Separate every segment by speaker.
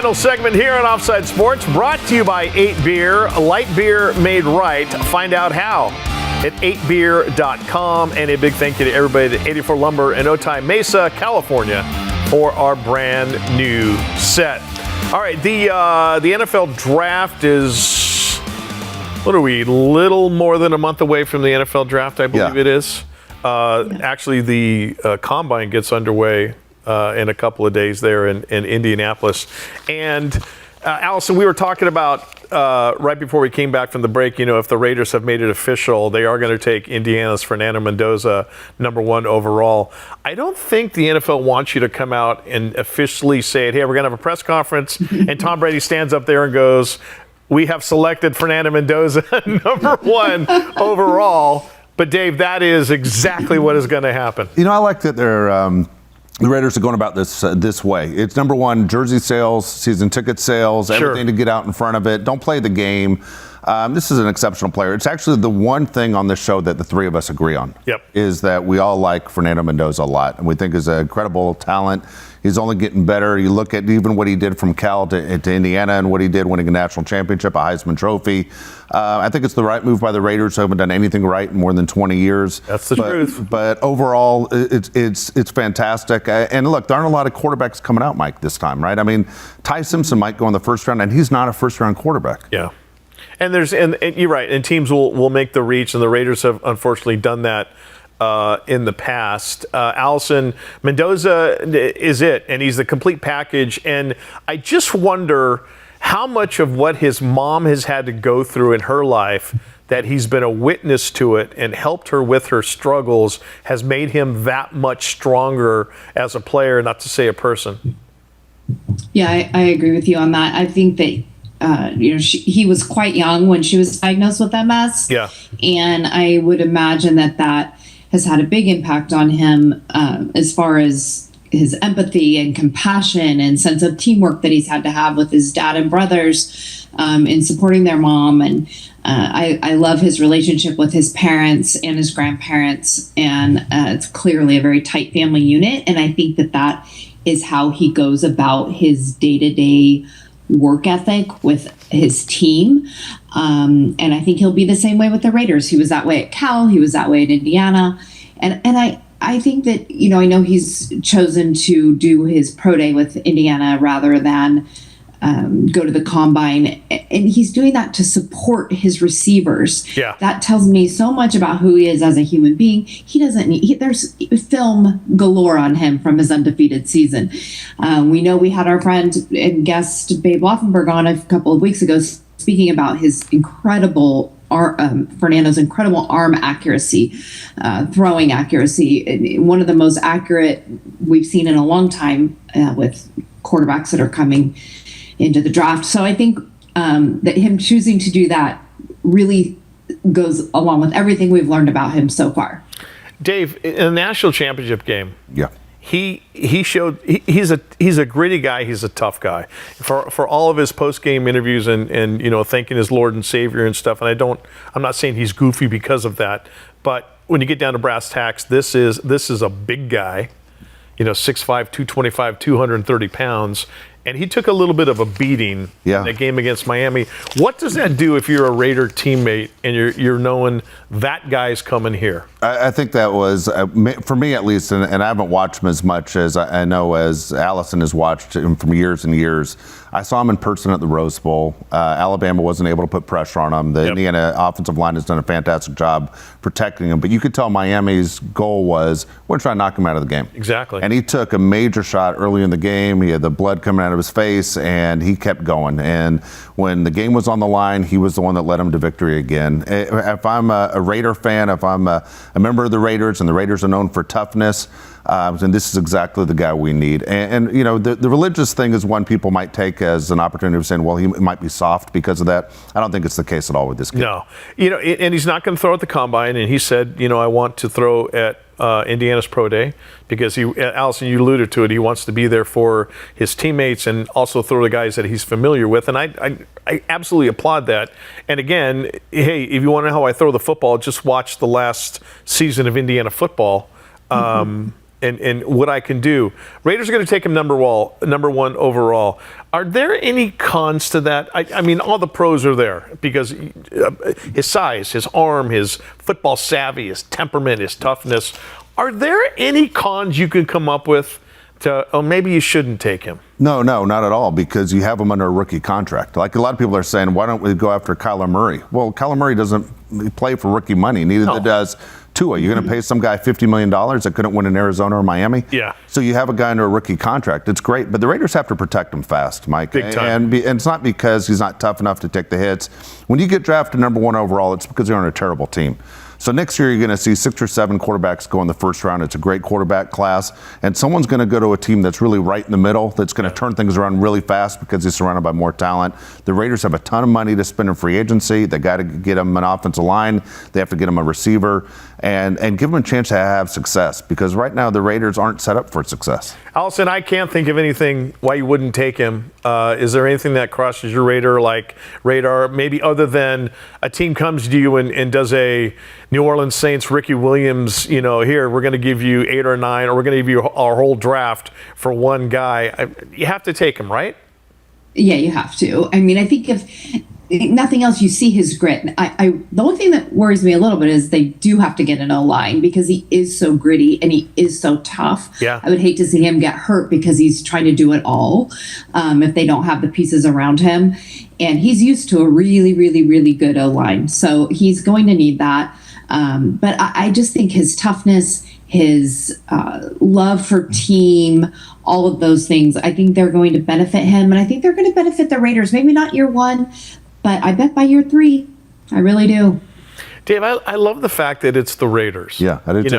Speaker 1: final segment here on Offside Sports, brought to you by 8 Beer, light beer made right. Find out how at 8beer.com. And a big thank you to everybody at 84 Lumber in Otay Mesa, California, for our brand new set. All right, the NFL draft is, what are we, little more than a month away from the NFL draft, I believe it is. Actually, the combine gets underway in a couple of days there in Indianapolis. And Allison, we were talking about right before we came back from the break, if the Raiders have made it official, they are going to take Indiana's Fernando Mendoza, #1 overall. I don't think the NFL wants you to come out and officially say it. Hey, we're going to have a press conference, and Tom Brady stands up there and goes, we have selected Fernando Mendoza #1 overall. But Dave, that is exactly what is going to happen.
Speaker 2: I like that the Raiders are going about this way. It's #1, jersey sales, season ticket sales, everything to get out in front of it. Don't play the game. This is an exceptional player. It's actually the one thing on this show that the three of us agree on. Is that we all like Fernando Mendoza a lot, and we think he's an incredible talent. He's only getting better. You look at even what he did from Cal to Indiana and what he did winning a national championship, a Heisman Trophy. I think it's the right move by the Raiders, who haven't done anything right in more than 20 years.
Speaker 1: That's the truth.
Speaker 2: But overall, it's fantastic. And look, there aren't a lot of quarterbacks coming out, Mike, this time, right? I mean, Ty Simpson might go in the first round, and he's not a first-round quarterback.
Speaker 1: Yeah. And you're right, and teams will make the reach, and the Raiders have unfortunately done that in the past. Allison, Mendoza is it, and he's the complete package. And I just wonder how much of what his mom has had to go through in her life, that he's been a witness to it and helped her with her struggles, has made him that much stronger as a player, not to say a person.
Speaker 3: Yeah, I agree with you on that. I think that he was quite young when she was diagnosed with MS.
Speaker 1: Yeah.
Speaker 3: And I would imagine that has had a big impact on him as far as his empathy and compassion and sense of teamwork that he's had to have with his dad and brothers in supporting their mom. And I love his relationship with his parents and his grandparents. And it's clearly a very tight family unit. And I think that is how he goes about his day-to-day work ethic with his team. And I think he'll be the same way with the Raiders. He was that way at Cal. He was that way at Indiana. And I think that, I know he's chosen to do his pro day with Indiana rather than go to the combine. And he's doing that to support his receivers.
Speaker 1: Yeah.
Speaker 3: That tells me so much about who he is as a human being. He doesn't need, there's film galore on him from his undefeated season. We know we had our friend and guest Babe Laufenberg on a couple of weeks ago speaking about his Fernando's incredible arm accuracy, throwing accuracy, one of the most accurate we've seen in a long time with quarterbacks that are coming into the draft. So I think that him choosing to do that really goes along with everything we've learned about him so far.
Speaker 1: Dave, in a national championship game,
Speaker 2: yeah,
Speaker 1: he showed he's a gritty guy. He's a tough guy. For all of his post-game interviews and thanking his Lord and Savior and stuff. And I'm not saying he's goofy because of that, but when you get down to brass tacks, this is a big guy, 6'5", 225, 230 pounds. And he took a little bit of a beating in that game against Miami. What does that do if you're a Raider teammate and you're knowing that guy's coming here?
Speaker 2: I think that was, for me at least, and I haven't watched him as much as I know as Allison has watched him from years and years. I saw him in person at the Rose Bowl. Alabama wasn't able to put pressure on him. The Indiana offensive line has done a fantastic job protecting him. But you could tell Miami's goal was, we're trying to knock him out of the game.
Speaker 1: Exactly.
Speaker 2: And he took a major shot early in the game. He had the blood coming out of his face, and he kept going. And when the game was on the line, he was the one that led him to victory again. If I'm a Raider fan, if I'm a member of the Raiders, and the Raiders are known for toughness, and this is exactly the guy we need. And the religious thing is one people might take as an opportunity of saying, well, he might be soft because of that. I don't think it's the case at all with this kid.
Speaker 1: No. And he's not going to throw at the combine. And he said, I want to throw at Indiana's Pro Day because Allison, you alluded to it. He wants to be there for his teammates and also throw the guys that he's familiar with. And I absolutely applaud that. And again, hey, if you want to know how I throw the football, just watch the last season of Indiana football. and what I can do. Raiders are going to take him number one overall. Are there any cons to that? I mean, all the pros are there because his size, his arm, his football savvy, his temperament, his toughness. Are there any cons you can come up with maybe you shouldn't take him?
Speaker 2: No, not at all, because you have him under a rookie contract. Like a lot of people are saying, why don't we go after Kyler Murray? Well, Kyler Murray doesn't play for rookie money. Neither does Tua. You're going to pay some guy $50 million that couldn't win in Arizona or Miami?
Speaker 1: Yeah.
Speaker 2: So you have a guy under a rookie contract. It's great, but the Raiders have to protect him fast, Mike.
Speaker 1: Big time.
Speaker 2: And it's not because he's not tough enough to take the hits. When you get drafted number one overall, it's because you're on a terrible team. So next year, you're going to see 6 or 7 quarterbacks go in the first round. It's a great quarterback class. And someone's going to go to a team that's really right in the middle, that's going to turn things around really fast because he's surrounded by more talent. The Raiders have a ton of money to spend in free agency. They got to get him an offensive line. They have to get him a receiver and give him a chance to have success, because right now the Raiders aren't set up for success.
Speaker 1: Allison, I can't think of anything why you wouldn't take him. Is there anything that crosses your radar, maybe other than a team comes to you and does a New Orleans Saints, Ricky Williams, here, we're going to give you 8 or 9, or we're going to give you our whole draft for one guy. You have to take him, right?
Speaker 3: Yeah, you have to. I mean, I think if nothing else, you see his grit. The only thing that worries me a little bit is they do have to get an O-line, because he is so gritty and he is so tough.
Speaker 1: Yeah.
Speaker 3: I would hate to see him get hurt because he's trying to do it all if they don't have the pieces around him. And he's used to a really, really, really good O-line. So he's going to need that. But I just think his toughness, his love for team, all of those things, I think they're going to benefit him. And I think they're going to benefit the Raiders. Maybe not year 1, but I bet by year 3. I really do.
Speaker 1: Dave, I love the fact that it's the Raiders.
Speaker 2: Yeah, I do too.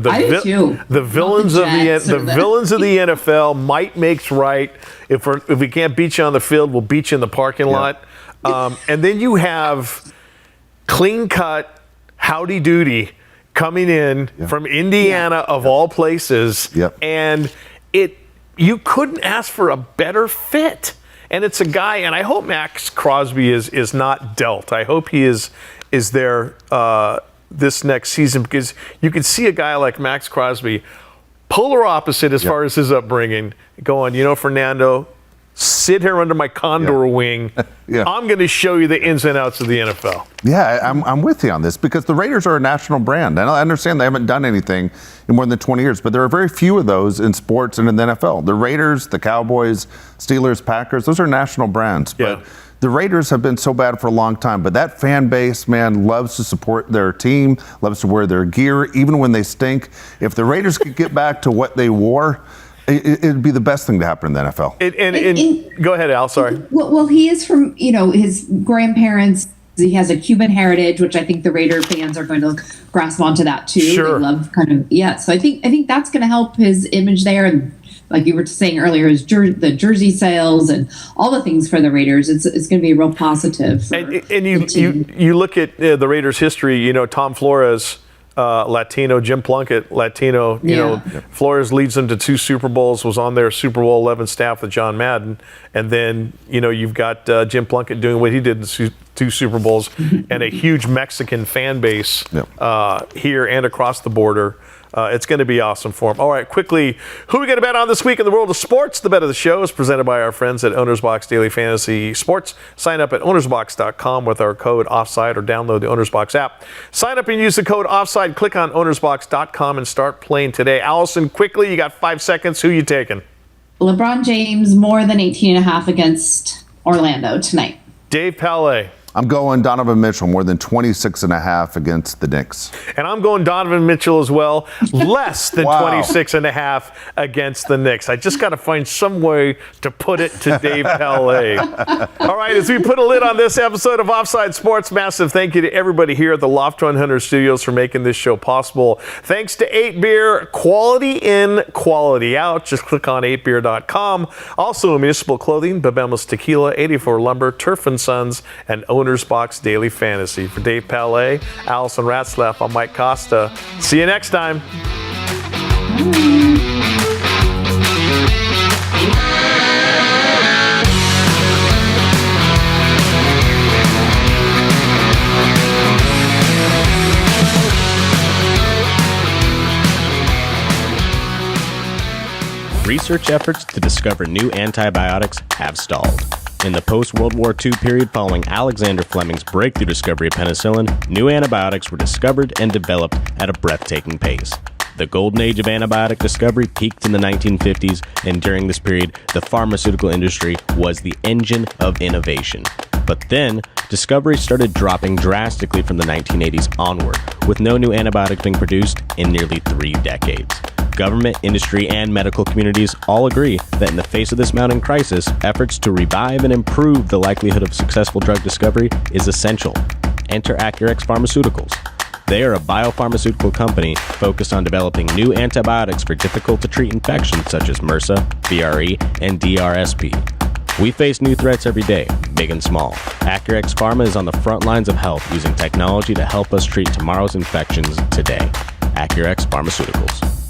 Speaker 3: I do too.
Speaker 1: The villains of the NFL. Might makes right. If we can't beat you on the field, we'll beat you in the parking lot. And then you have clean cut, howdy doody coming in from Indiana of all places.
Speaker 2: Yep.
Speaker 1: And you couldn't ask for a better fit. And it's a guy, and I hope Max Crosby is not dealt. I hope he is there this next season, because you can see a guy like Max Crosby, polar opposite as far as his upbringing, going, Fernando, sit here under my condor wing. I'm going to show you the ins and outs of the NFL.
Speaker 2: Yeah, I'm with you on this, because the Raiders are a national brand. And I understand they haven't done anything in more than 20 years, but there are very few of those in sports and in the NFL. The Raiders, the Cowboys, Steelers, Packers, those are national brands.
Speaker 1: Yeah.
Speaker 2: But the Raiders have been so bad for a long time, but that fan base, man, loves to support their team, loves to wear their gear, even when they stink. If the Raiders could get back to what they wore, it'd be the best thing to happen in the NFL.
Speaker 1: Go ahead, Al. Sorry.
Speaker 3: Well, he is from, his grandparents. He has a Cuban heritage, which I think the Raider fans are going to grasp onto that too.
Speaker 1: Sure.
Speaker 3: They love So I think that's going to help his image there, and like you were saying earlier, the jersey sales and all the things for the Raiders. It's going to be a real positive.
Speaker 1: And you look at the Raiders' history. Tom Flores. Latino, Jim Plunkett, Latino, Flores leads them to 2 Super Bowls, was on their Super Bowl 11 staff with John Madden. And then, you've got Jim Plunkett doing what he did in 2 Super Bowls, and a huge Mexican fan base here and across the border. It's going to be awesome for him. All right, quickly, who are we going to bet on this week in the world of sports? The bet of the show is presented by our friends at Owner's Box Daily Fantasy Sports. Sign up at ownersbox.com with our code Offside, or download the Owner's Box app. Sign up and use the code Offside. Click on ownersbox.com and start playing today. Allison, quickly, you got 5 seconds. Who you taking?
Speaker 3: LeBron James, more than 18.5 against Orlando tonight.
Speaker 1: Dave Palais.
Speaker 2: I'm going Donovan Mitchell, more than 26.5 against the Knicks.
Speaker 1: And I'm going Donovan Mitchell as well, less than 26.5 against the Knicks. I just got to find some way to put it to Dave Palais. All right, as we put a lid on this episode of Offside Sports, massive thank you to everybody here at the Loft 100 Studios for making this show possible. Thanks to 8Beer, quality in, quality out. Just click on 8beer.com. Also, Municipal Clothing, Babemas Tequila, 84 Lumber, Turf & Sons, and Owner's Box Daily Fantasy. For Dave Palais, Allison Ratzlaff, I'm Mike Costa. See you next time.
Speaker 4: research efforts to discover new antibiotics have stalled. In the post-World War II period following Alexander Fleming's breakthrough discovery of penicillin, new antibiotics were discovered and developed at a breathtaking pace. The golden age of antibiotic discovery peaked in the 1950s, and during this period, the pharmaceutical industry was the engine of innovation. But then, discoveries started dropping drastically from the 1980s onward, with no new antibiotics being produced in nearly 3 decades. Government, industry, and medical communities all agree that in the face of this mounting crisis, efforts to revive and improve the likelihood of successful drug discovery is essential. Enter Acurx Pharmaceuticals. They are a biopharmaceutical company focused on developing new antibiotics for difficult-to-treat infections such as MRSA, VRE, and DRSP. We face new threats every day, big and small. Acurx Pharma is on the front lines of health using technology to help us treat tomorrow's infections today. Acurx Pharmaceuticals.